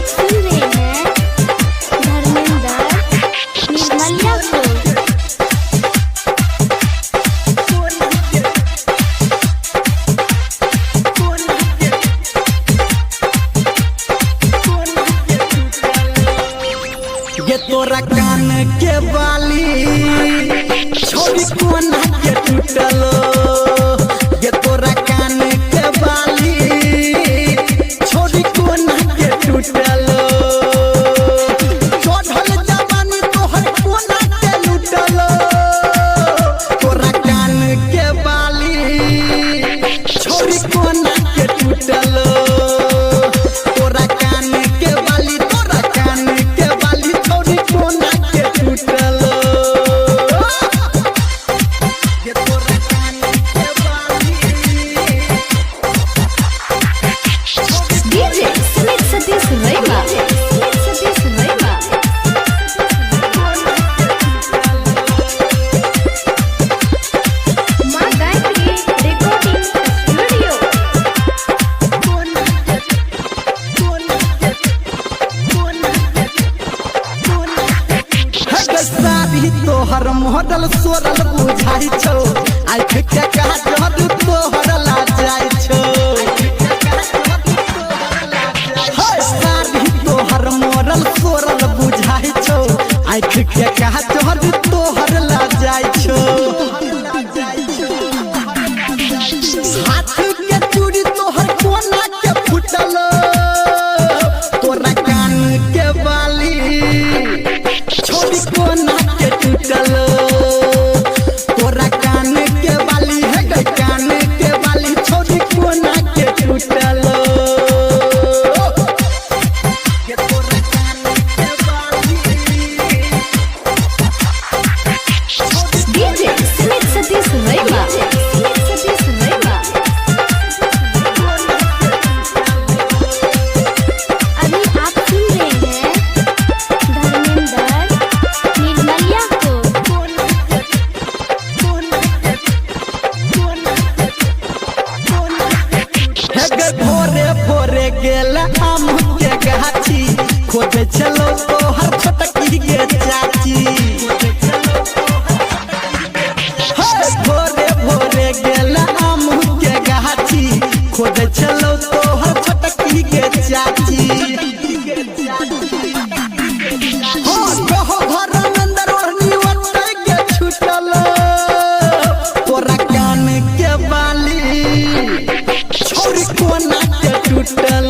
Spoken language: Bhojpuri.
आप सुन रहे हैं धर्मेंद्र निर्मलिया को। ये तोरा कान के बाली छोड़ी कोना के टूटलो। ये तोरा कान के बाली छोड़ी कोना के टूटलो। चढ़ल जवानी तोहर कोना के लूटलो। तोरा कान के बाली छोड़ी कोना के टूटलो। तोरा कान के बाली तोरा कान के बाली छोड़ी कोना के टूटलो। ये तोरा कान के बाली डीजे सुमित सतीश रैमा। माँ गायत्री रिकॉर्डिंग स्टूडियो। सारी तोहर मॉडल सोरल बुझाई छो। आँख के काजल तोहर ला जाई छो। सारी तोहर मॉडल सोरल बुझाई छो। आँख के काजल तोहर ला जाई छो। हाथ के चूड़ी तोहर कोना के फुटल। तोरा कान के बाली छोड़ी कोना के टूटलो। तोरा कान के बाली है गई कान के बाली छोड़ी कोना के टूटलो। ये तोरा कान के बाली डीजे सुमित सतीश रैमा। अभी आप सुन रहे हैं धर्मेंद्र निर्मलिया को। है गे भोरे भोरे गेल आम के गाछी। खोजे चलो तोहर छोटकी के चाची। भोरे भोरे गेल आम के गाछी। खोजे चलो तोहर छोटकी के चाची। कहो धर्मेंद्र ओढ़नी ओढ़े के छूटल। तोरा कान के बाली छोड़ी कोना के टूटल।